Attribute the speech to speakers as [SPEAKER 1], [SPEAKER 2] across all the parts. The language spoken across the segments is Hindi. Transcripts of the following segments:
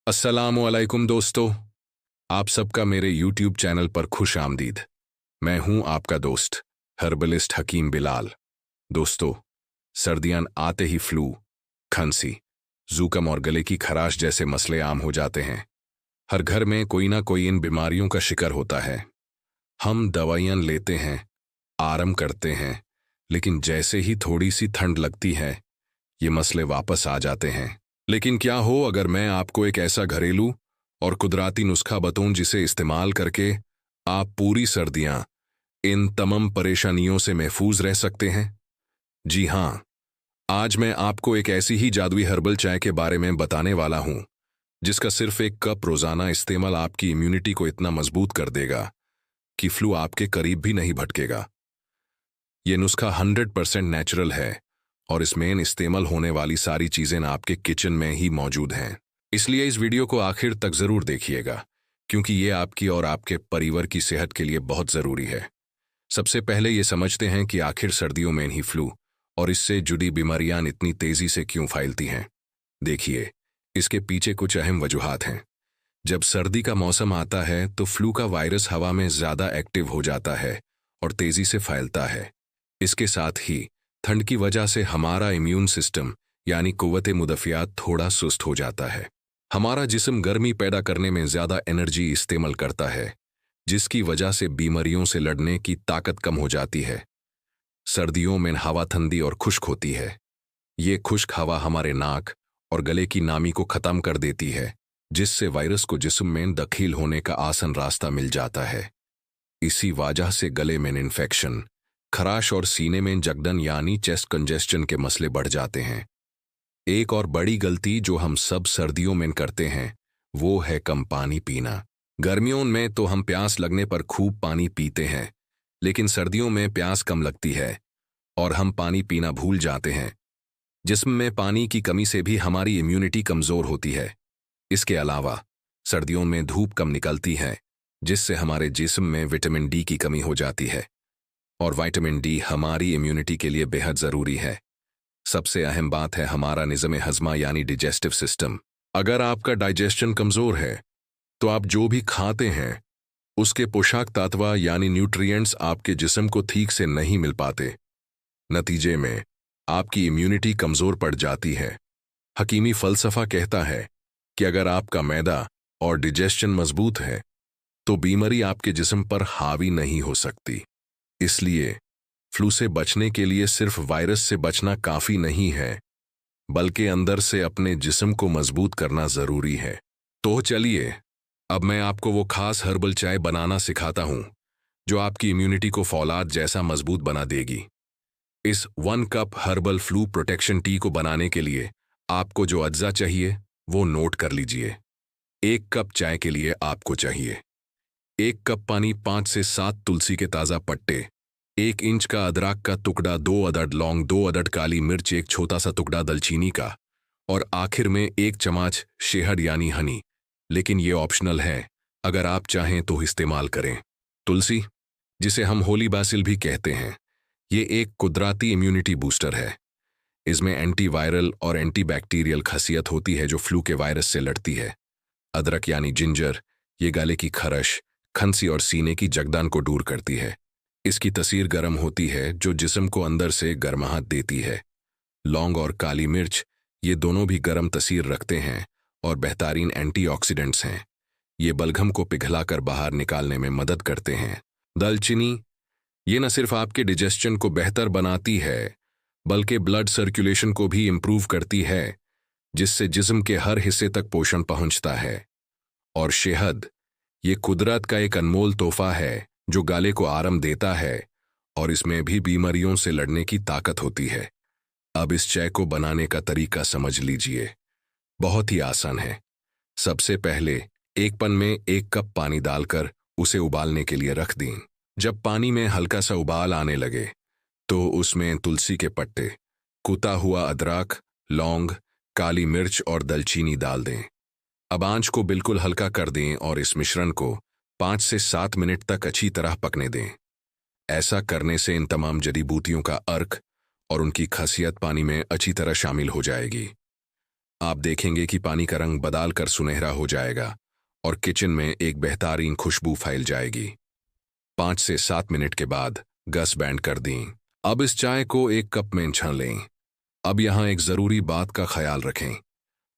[SPEAKER 1] अस्सलामुअलैकुम दोस्तों, आप सबका मेरे यूट्यूब चैनल पर खुश आमदीद। मैं हूं आपका दोस्त हर्बलिस्ट हकीम बिलाल। दोस्तों, सर्दियां आते ही फ्लू, खांसी, जुकाम और गले की खराश जैसे मसले आम हो जाते हैं। हर घर में कोई ना कोई इन बीमारियों का शिकार होता है। हम दवाइयां लेते हैं, आराम करते हैं, लेकिन जैसे ही थोड़ी सी ठंड लगती है, ये मसले वापस आ जाते हैं। लेकिन क्या हो अगर मैं आपको एक ऐसा घरेलू और कुदरती नुस्खा बताऊं जिसे इस्तेमाल करके आप पूरी सर्दियां इन तमाम परेशानियों से महफूज रह सकते हैं। जी हां, आज मैं आपको एक ऐसी ही जादुई हर्बल चाय के बारे में बताने वाला हूं जिसका सिर्फ एक कप रोजाना इस्तेमाल आपकी इम्यूनिटी को इतना मजबूत कर देगा कि फ्लू आपके करीब भी नहीं भटकेगा। ये नुस्खा 100% नेचुरल है और इसमें इस्तेमाल होने वाली सारी चीजें आपके किचन में ही मौजूद हैं। इसलिए इस वीडियो को आखिर तक जरूर देखिएगा, क्योंकि ये आपकी और आपके परिवार की सेहत के लिए बहुत जरूरी है। सबसे पहले ये समझते हैं कि आखिर सर्दियों में ही फ्लू और इससे जुड़ी बीमारियां इतनी तेजी से क्यों फैलती हैं। देखिए, इसके पीछे कुछ अहम वजूहात हैं। जब सर्दी का मौसम आता है तो फ्लू का वायरस हवा में ज्यादा एक्टिव हो जाता है और तेजी से फैलता है। इसके साथ ही ठंड की वजह से हमारा इम्यून सिस्टम यानी कुव्वत मुदफ़ियात थोड़ा सुस्त हो जाता है। हमारा जिस्म गर्मी पैदा करने में ज्यादा एनर्जी इस्तेमाल करता है, जिसकी वजह से बीमारियों से लड़ने की ताकत कम हो जाती है। सर्दियों में हवा ठंडी और खुश्क होती है। ये खुश्क हवा हमारे नाक और गले की नामी को खत्म कर देती है, जिससे वायरस को जिस्म में दाखिल होने का आसान रास्ता मिल जाता है। इसी वजह से गले में इन्फेक्शन, खराश और सीने में जकड़न यानी चेस्ट कंजेस्शन के मसले बढ़ जाते हैं। एक और बड़ी गलती जो हम सब सर्दियों में करते हैं वो है कम पानी पीना। गर्मियों में तो हम प्यास लगने पर खूब पानी पीते हैं, लेकिन सर्दियों में प्यास कम लगती है और हम पानी पीना भूल जाते हैं। जिस्म में पानी की कमी से भी हमारी इम्यूनिटी कमजोर होती है। इसके अलावा सर्दियों में धूप कम निकलती है, जिससे हमारे जिस्म में विटामिन डी की कमी हो जाती है, और विटामिन डी हमारी इम्यूनिटी के लिए बेहद जरूरी है। सबसे अहम बात है हमारा निज़ाम हजमा यानी डाइजेस्टिव सिस्टम। अगर आपका डाइजेशन कमजोर है तो आप जो भी खाते हैं उसके पोषक तत्व यानी न्यूट्रिएंट्स आपके जिस्म को ठीक से नहीं मिल पाते। नतीजे में आपकी इम्यूनिटी कमजोर पड़ जाती है। हकीमी फलसफा कहता है कि अगर आपका मैदा और डाइजेशन मजबूत है तो बीमारी आपके जिस्म पर हावी नहीं हो सकती। इसलिए फ्लू से बचने के लिए सिर्फ वायरस से बचना काफी नहीं है, बल्कि अंदर से अपने जिस्म को मजबूत करना जरूरी है। तो चलिए, अब मैं आपको वो खास हर्बल चाय बनाना सिखाता हूं जो आपकी इम्यूनिटी को फौलाद जैसा मजबूत बना देगी। इस 1 cup herbal flu protection T को बनाने के लिए आपको जो अज्जा चाहिए वो नोट कर लीजिए। 1 कप चाय के लिए आपको चाहिए 1 कप पानी, 5 से 7 तुलसी के ताज़ा पत्ते, 1 इंच का अदरक का टुकड़ा, 2 अदद लौंग, 2 अदद काली मिर्च, 1 छोटा सा टुकड़ा दालचीनी का, और आखिर में 1 चम्मच शहद यानी हनी। लेकिन ये ऑप्शनल है, अगर आप चाहें तो इस्तेमाल करें। तुलसी, जिसे हम होली बासिल भी कहते हैं, ये एक कुदरती इम्यूनिटी बूस्टर है। इसमें एंटीवायरल और एंटीबैक्टीरियल खासियत होती है जो फ्लू के वायरस से लड़ती है। अदरक यानी जिंजर, ये गले की खरश, खांसी और सीने की जकड़न को दूर करती है। इसकी तसीर गर्म होती है जो जिस्म को अंदर से गर्माहट देती है। लौंग और काली मिर्च, ये दोनों भी गर्म तसीर रखते हैं और बेहतरीन एंटीऑक्सीडेंट्स हैं। ये बलगम को पिघलाकर बाहर निकालने में मदद करते हैं। दालचीनी, ये न सिर्फ आपके डाइजेशन को बेहतर बनाती है, बल्कि ब्लड सर्कुलेशन को भी इम्प्रूव करती है, जिससे जिस्म के हर हिस्से तक पोषण पहुंचता है। और शहद, ये कुदरत का एक अनमोल तोहफा है जो गले को आराम देता है और इसमें भी बीमारियों से लड़ने की ताकत होती है। अब इस चाय को बनाने का तरीका समझ लीजिए। बहुत ही आसान है। सबसे पहले एक पैन में 1 कप पानी डालकर उसे उबालने के लिए रख दें। जब पानी में हल्का सा उबाल आने लगे तो उसमें तुलसी के पत्ते, कुटा हुआ अदरक, लौंग, काली मिर्च और दालचीनी डाल दें। अब आंच को बिल्कुल हल्का कर दें और इस मिश्रण को 5 से 7 मिनट तक अच्छी तरह पकने दें। ऐसा करने से इन तमाम जड़ी बूटियों का अर्क और उनकी खासियत पानी में अच्छी तरह शामिल हो जाएगी। आप देखेंगे कि पानी का रंग बदल कर सुनहरा हो जाएगा और किचन में एक बेहतरीन खुशबू फैल जाएगी। 5 से 7 मिनट के बाद गैस बैंड कर दें। अब इस चाय को एक कप में छान लें। अब यहाँ एक ज़रूरी बात का ख्याल रखें।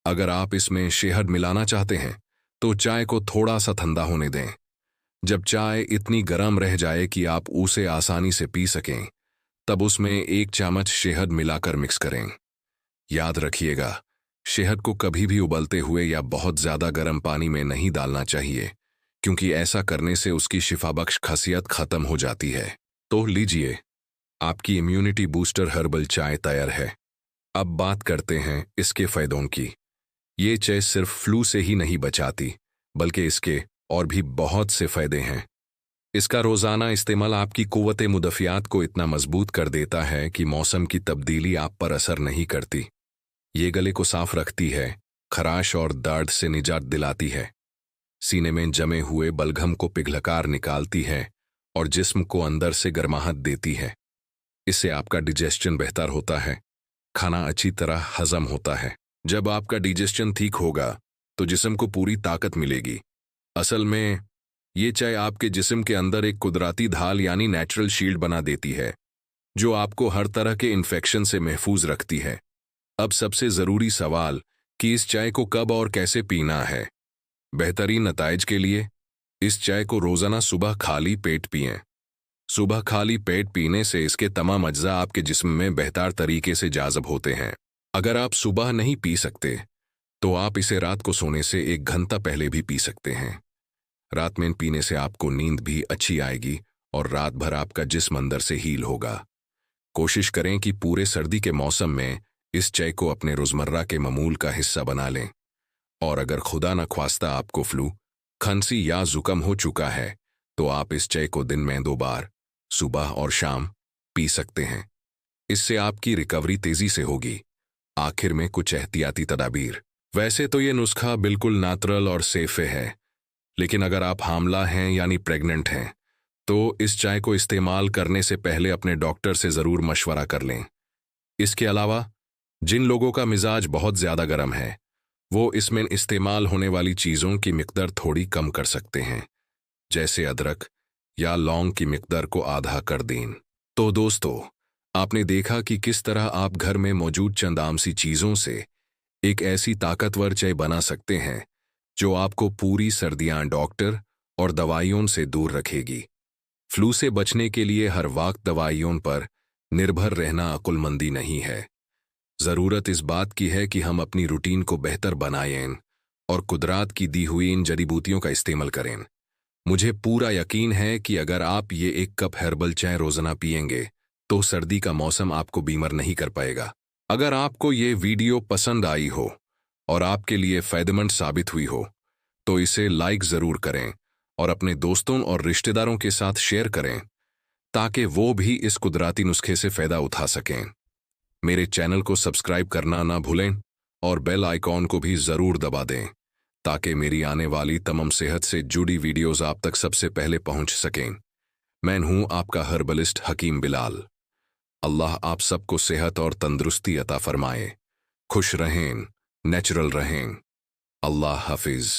[SPEAKER 1] अगर आप इसमें शहद मिलाना चाहते हैं तो चाय को थोड़ा सा ठंडा होने दें। जब चाय इतनी गर्म रह जाए कि आप उसे आसानी से पी सकें, तब उसमें 1 चम्मच शहद मिलाकर मिक्स करें। याद रखिएगा, शहद को कभी भी उबलते हुए या बहुत ज़्यादा गर्म पानी में नहीं डालना चाहिए, क्योंकि ऐसा करने से उसकी शिफाबख्श खासियत खत्म हो जाती है। तो लीजिए, आपकी इम्यूनिटी बूस्टर हर्बल चाय तैयार है। अब बात करते हैं इसके फ़ायदों की। ये चाय सिर्फ फ्लू से ही नहीं बचाती, बल्कि इसके और भी बहुत से फ़ायदे हैं। इसका रोज़ाना इस्तेमाल आपकी क़ुव्वत मुदफ़ियात को इतना मजबूत कर देता है कि मौसम की तब्दीली आप पर असर नहीं करती। ये गले को साफ रखती है, खराश और दर्द से निजात दिलाती है, सीने में जमे हुए बलगम को पिघलकार निकालती है और जिस्म को अंदर से गर्माहट देती है। इससे आपका डिजेस्शन बेहतर होता है, खाना अच्छी तरह हजम होता है। जब आपका डिजेस्शन ठीक होगा तो जिस्म को पूरी ताकत मिलेगी। असल में ये चाय आपके जिस्म के अंदर एक कुदरती ढाल यानी नेचुरल शील्ड बना देती है, जो आपको हर तरह के इन्फेक्शन से महफूज रखती है। अब सबसे ज़रूरी सवाल कि इस चाय को कब और कैसे पीना है। बेहतरीन नताइज के लिए इस चाय को रोज़ाना सुबह खाली पेट पिएं। सुबह खाली पेट पीने से इसके तमाम अज्जा आपके जिस्म में बेहतर तरीके से जाज़ब होते हैं। अगर आप सुबह नहीं पी सकते तो आप इसे रात को सोने से 1 घंटा पहले भी पी सकते हैं। रात में पीने से आपको नींद भी अच्छी आएगी और रात भर आपका जिस्म अंदर से हील होगा। कोशिश करें कि पूरे सर्दी के मौसम में इस चाय को अपने रोज़मर्रा के मामूल का हिस्सा बना लें। और अगर खुदा न ख्वास्ता आपको फ्लू, खांसी या जुकाम हो चुका है तो आप इस चाय को दिन में 2 बार, सुबह और शाम, पी सकते हैं। इससे आपकी रिकवरी तेज़ी से होगी। आखिर में कुछ एहतियाती तदाबीर। वैसे तो ये नुस्खा बिल्कुल नेचुरल और सेफ है, लेकिन अगर आप हामला हैं यानी प्रेग्नेंट हैं तो इस चाय को इस्तेमाल करने से पहले अपने डॉक्टर से ज़रूर मशवरा कर लें। इसके अलावा जिन लोगों का मिजाज बहुत ज़्यादा गर्म है, वो इसमें इस्तेमाल होने वाली चीज़ों की मिकदार थोड़ी कम कर सकते हैं, जैसे अदरक या लौंग की मिकदार को आधा कर दें। तो दोस्तों, आपने देखा कि किस तरह आप घर में मौजूद चंद आम सी चीज़ों से एक ऐसी ताकतवर चाय बना सकते हैं जो आपको पूरी सर्दियां डॉक्टर और दवाइयों से दूर रखेगी। फ्लू से बचने के लिए हर वक्त दवाइयों पर निर्भर रहना अक्लमंदी नहीं है। ज़रूरत इस बात की है कि हम अपनी रूटीन को बेहतर बनाएं और कुदरत की दी हुई इन जड़ी बूटियों का इस्तेमाल करें। मुझे पूरा यकीन है कि अगर आप ये 1 कप हर्बल चाय रोज़ाना पिएंगे तो सर्दी का मौसम आपको बीमार नहीं कर पाएगा। अगर आपको ये वीडियो पसंद आई हो और आपके लिए फ़ायदेमंद साबित हुई हो तो इसे लाइक ज़रूर करें और अपने दोस्तों और रिश्तेदारों के साथ शेयर करें, ताकि वो भी इस कुदरती नुस्खे से फ़ायदा उठा सकें। मेरे चैनल को सब्सक्राइब करना ना भूलें और बेल आइकॉन को भी ज़रूर दबा दें, ताकि मेरी आने वाली तमाम सेहत से जुड़ी वीडियोज़ आप तक सबसे पहले पहुंच सकें। मैं हूं आपका हर्बलिस्ट हकीम बिलाल। अल्लाह आप सबको सेहत और तंदुरुस्ती अता फरमाए। खुश रहें, नेचुरल रहें। अल्लाह हाफिज़।